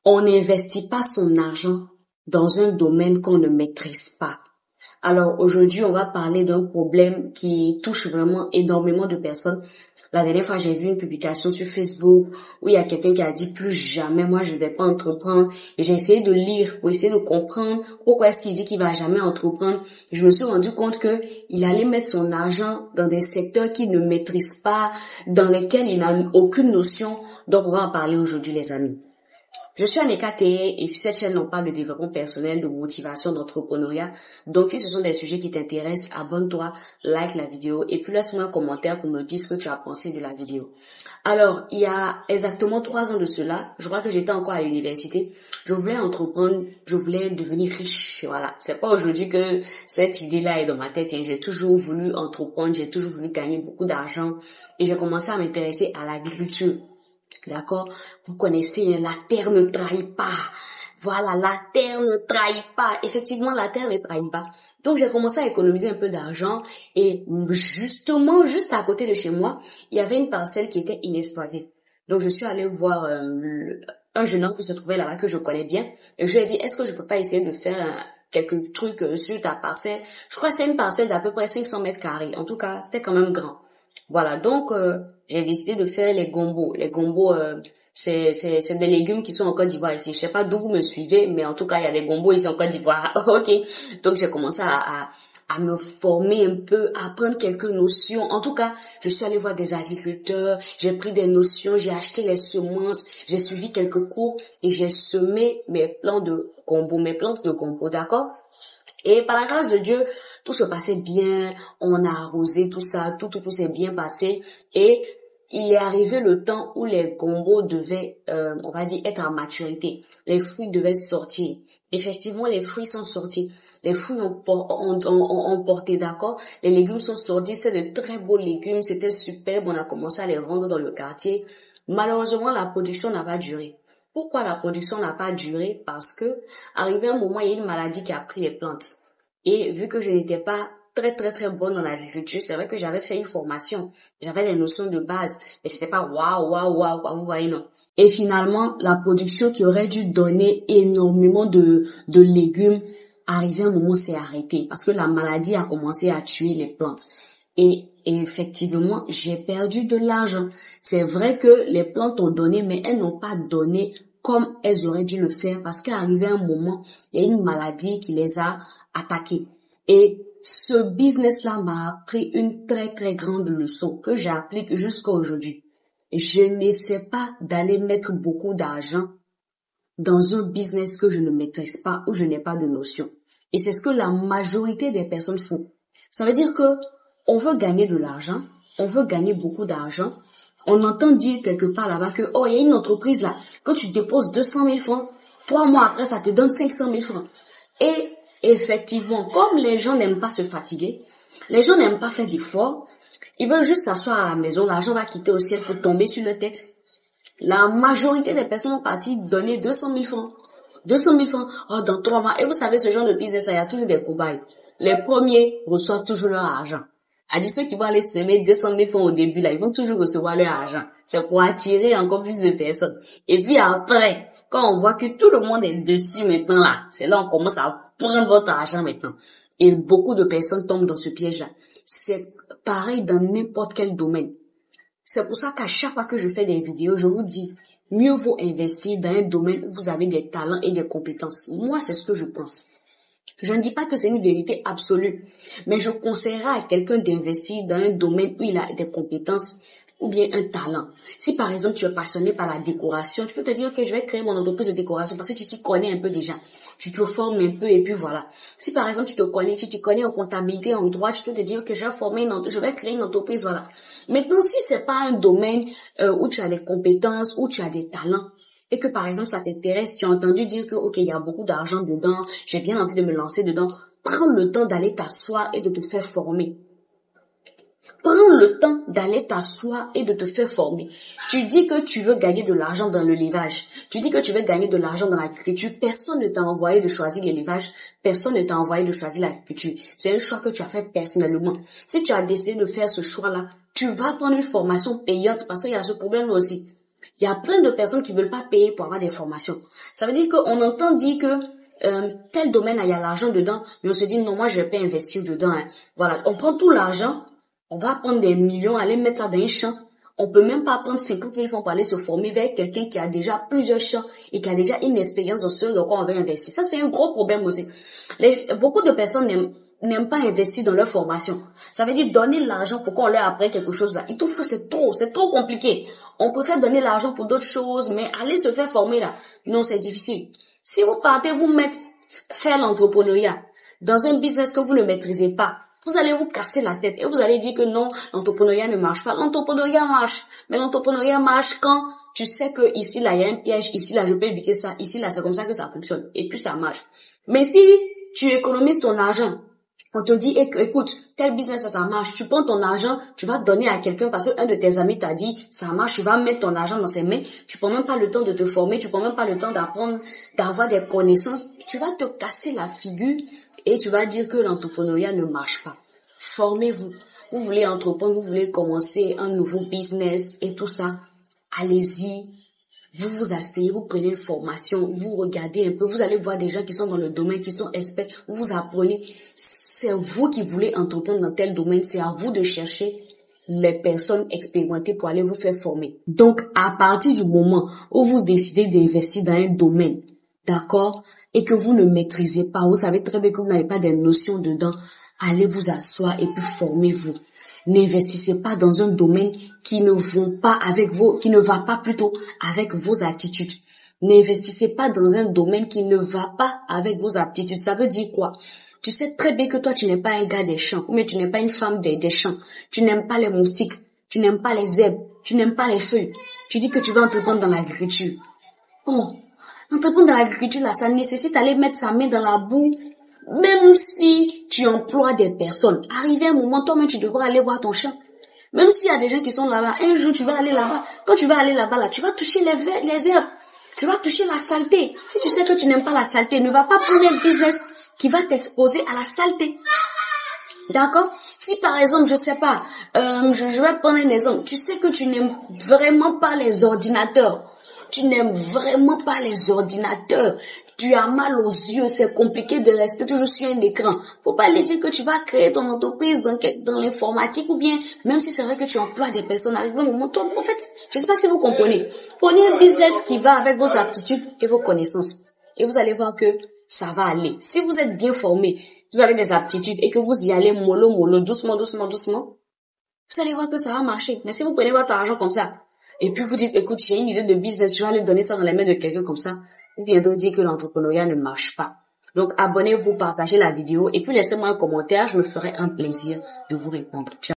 On n'investit pas son argent dans un domaine qu'on ne maîtrise pas. Alors aujourd'hui, on va parler d'un problème qui touche vraiment énormément de personnes. La dernière fois, j'ai vu une publication sur Facebook où il y a quelqu'un qui a dit plus jamais moi je ne vais pas entreprendre. Et j'ai essayé de lire pour essayer de comprendre pourquoi est-ce qu'il dit qu'il va jamais entreprendre. Je me suis rendu compte que il allait mettre son argent dans des secteurs qu'il ne maîtrise pas, dans lesquels il n'a aucune notion. Donc on va en parler aujourd'hui, les amis. Je suis Aneka Teye et sur cette chaîne, on parle de développement personnel, de motivation, d'entrepreneuriat. Donc, si ce sont des sujets qui t'intéressent, abonne-toi, like la vidéo et puis laisse-moi un commentaire pour me dire ce que tu as pensé de la vidéo. Alors, il y a exactement 3 ans de cela, je crois que j'étais encore à l'université. Je voulais entreprendre, je voulais devenir riche. Voilà, c'est pas aujourd'hui que cette idée-là est dans ma tête. J'ai toujours voulu entreprendre, j'ai toujours voulu gagner beaucoup d'argent et j'ai commencé à m'intéresser à l'agriculture. D'accord? Vous connaissez, la terre ne trahit pas. Voilà, la terre ne trahit pas. Effectivement, la terre ne trahit pas. Donc, j'ai commencé à économiser un peu d'argent et justement, juste à côté de chez moi, il y avait une parcelle qui était inexploitée. Donc, je suis allée voir un jeune homme qui se trouvait là-bas que je connais bien et je lui ai dit, est-ce que je peux pas essayer de faire quelques trucs sur ta parcelle? Je crois que c'est une parcelle d'à peu près 500 mètres carrés. En tout cas, c'était quand même grand. Voilà, donc j'ai décidé de faire les gombos. Les gombos, c'est des légumes qui sont en Côte d'Ivoire ici. Je sais pas d'où vous me suivez, mais en tout cas, il y a des gombos ici en Côte d'Ivoire. Ok, donc j'ai commencé à me former un peu, à apprendre quelques notions. En tout cas, je suis allée voir des agriculteurs, j'ai pris des notions, j'ai acheté les semences, j'ai suivi quelques cours et j'ai semé mes plantes de gombo, d'accord? Et par la grâce de Dieu, tout se passait bien, on a arrosé tout ça, tout s'est bien passé. Et il est arrivé le temps où les gombos devaient, on va dire, être en maturité. Les fruits devaient sortir. Effectivement, les fruits sont sortis. Les fruits ont porté, d'accord? Les légumes sont sortis, c'était de très beaux légumes, c'était superbe, on a commencé à les vendre dans le quartier. Malheureusement, la production n'a pas duré. Pourquoi la production n'a pas duré? Parce que, arrivé un moment, il y a une maladie qui a pris les plantes. Et vu que je n'étais pas très bonne dans l'agriculture, c'est vrai que j'avais fait une formation. J'avais des notions de base. Mais c'était pas waouh, vous voyez, non. Et finalement, la production qui aurait dû donner énormément de légumes, arrivé un moment, s'est arrêtée. Parce que la maladie a commencé à tuer les plantes. Et effectivement, j'ai perdu de l'argent. C'est vrai que les plantes ont donné, mais elles n'ont pas donné comme elles auraient dû le faire parce qu'arrivé un moment, il y a une maladie qui les a attaquées. Et ce business-là m'a appris une très grande leçon que j'applique jusqu'à aujourd'hui. Je n'essaie pas d'aller mettre beaucoup d'argent dans un business que je ne maîtrise pas ou je n'ai pas de notion. Et c'est ce que la majorité des personnes font. Ça veut dire que on veut gagner de l'argent, on veut gagner beaucoup d'argent. On entend dire quelque part là-bas que, oh, il y a une entreprise là, quand tu déposes 200 000 francs, 3 mois après, ça te donne 500 000 francs. Et effectivement, comme les gens n'aiment pas se fatiguer, les gens n'aiment pas faire d'efforts, ils veulent juste s'asseoir à la maison, l'argent va quitter au ciel pour tomber sur leur tête. La majorité des personnes ont parti donner 200 000 francs. 200 000 francs, oh, dans 3 mois. Et vous savez, ce genre de business, il y a toujours des cobayes. Les premiers reçoivent toujours leur argent. A dit ceux qui vont aller semer 200 000 francs au début, là, ils vont toujours recevoir leur argent. C'est pour attirer encore plus de personnes. Et puis après, quand on voit que tout le monde est dessus maintenant là, c'est là on commence à prendre votre argent maintenant. Et beaucoup de personnes tombent dans ce piège-là. C'est pareil dans n'importe quel domaine. C'est pour ça qu'à chaque fois que je fais des vidéos, je vous dis, mieux vaut investir dans un domaine où vous avez des talents et des compétences. Moi, c'est ce que je pense. Je ne dis pas que c'est une vérité absolue, mais je conseillerais à quelqu'un d'investir dans un domaine où il a des compétences ou bien un talent. Si par exemple tu es passionné par la décoration, tu peux te dire que je vais créer mon entreprise de décoration parce que tu t'y connais un peu déjà. Tu te formes un peu et puis voilà. Si par exemple tu t'y connais en comptabilité, en droit, tu peux te dire que je vais créer une entreprise, voilà. Maintenant, si c'est pas un domaine où tu as des compétences, où tu as des talents, et que par exemple ça t'intéresse, tu as entendu dire que ok, il y a beaucoup d'argent dedans, j'ai bien envie de me lancer dedans, prends le temps d'aller t'asseoir et de te faire former. Prends le temps d'aller t'asseoir et de te faire former. Tu dis que tu veux gagner de l'argent dans l'élevage. Tu dis que tu veux gagner de l'argent dans l'agriculture. Personne ne t'a envoyé de choisir l'élevage. Personne ne t'a envoyé de choisir l'agriculture. C'est un choix que tu as fait personnellement. Si tu as décidé de faire ce choix-là, tu vas prendre une formation payante parce qu'il y a ce problème aussi. Il y a plein de personnes qui veulent pas payer pour avoir des formations. Ça veut dire qu'on entend dire que tel domaine, il y a l'argent dedans, mais on se dit non, moi je vais pas investir dedans. Hein. Voilà, on prend tout l'argent, on va prendre des millions, aller mettre ça dans un champ. On peut même pas prendre 50 000 francs pour aller se former vers quelqu'un qui a déjà plusieurs champs et qui a déjà une expérience dans ce dans quoi on veut investir. Ça, c'est un gros problème aussi. Beaucoup de personnes n'aiment pas investir dans leur formation. Ça veut dire donner l'argent pour qu'on leur apprenne quelque chose là. Ils trouvent que c'est trop compliqué. On préfère donner l'argent pour d'autres choses, mais aller se faire former là, non, c'est difficile. Si vous partez faire l'entrepreneuriat dans un business que vous ne maîtrisez pas, vous allez vous casser la tête et vous allez dire que non, l'entrepreneuriat ne marche pas. L'entrepreneuriat marche, mais l'entrepreneuriat marche quand tu sais que ici là il y a un piège, ici là je peux éviter ça, ici là c'est comme ça que ça fonctionne et puis ça marche. Mais si tu économises ton argent, on te dit écoute, tel business ça marche, tu prends ton argent, tu vas donner à quelqu'un parce qu'un de tes amis t'a dit ça marche, tu vas mettre ton argent dans ses mains, tu prends même pas le temps de te former, tu prends même pas le temps d'apprendre, d'avoir des connaissances, tu vas te casser la figure et tu vas dire que l'entrepreneuriat ne marche pas. Formez-vous. Vous voulez entreprendre, vous voulez commencer un nouveau business et tout ça. Allez-y. Vous vous asseyez, vous prenez une formation, vous regardez un peu, vous allez voir des gens qui sont dans le domaine, qui sont experts, vous apprenez. C'est vous qui voulez entreprendre dans tel domaine, c'est à vous de chercher les personnes expérimentées pour aller vous faire former. Donc, à partir du moment où vous décidez d'investir dans un domaine, d'accord, et que vous ne maîtrisez pas, vous savez très bien que vous n'avez pas des notions dedans, allez vous asseoir et puis formez-vous. N'investissez pas dans un domaine qui ne va pas plutôt avec vos attitudes. N'investissez pas dans un domaine qui ne va pas avec vos aptitudes. Ça veut dire quoi? Tu sais très bien que toi, tu n'es pas un gars des champs, mais tu n'es pas une femme des champs. Tu n'aimes pas les moustiques, tu n'aimes pas les herbes, tu n'aimes pas les feuilles. Tu dis que tu vas entreprendre dans l'agriculture. Oh, entreprendre dans l'agriculture, là, ça nécessite d'aller mettre sa main dans la boue. Même si tu emploies des personnes, arrivé un moment, toi-même, tu devras aller voir ton champ. Même s'il y a des gens qui sont là-bas, un jour, tu vas aller là-bas. Quand tu vas aller là-bas, là, tu vas toucher les herbes. Tu vas toucher la saleté. Si tu sais que tu n'aimes pas la saleté, ne va pas prendre un business qui va t'exposer à la saleté. D'accord? Si par exemple, je sais pas, je vais prendre un exemple. Tu sais que tu n'aimes vraiment pas les ordinateurs. Tu n'aimes vraiment pas les ordinateurs. Tu as mal aux yeux, c'est compliqué de rester toujours sur un écran. Faut pas aller dire que tu vas créer ton entreprise dans l'informatique ou bien, même si c'est vrai que tu emploies des personnes, arrive un moment, toi, en fait, je sais pas si vous comprenez. Prenez un business qui va avec vos aptitudes et vos connaissances. Et vous allez voir que ça va aller. Si vous êtes bien formé, vous avez des aptitudes et que vous y allez mollo, doucement, vous allez voir que ça va marcher. Mais si vous prenez votre argent comme ça, et puis vous dites, écoute, j'ai une idée de business, je vais aller donner ça dans les mains de quelqu'un comme ça, vous viendrez dire que l'entrepreneuriat ne marche pas. Donc, abonnez-vous, partagez la vidéo, et puis laissez-moi un commentaire, je me ferai un plaisir de vous répondre. Ciao.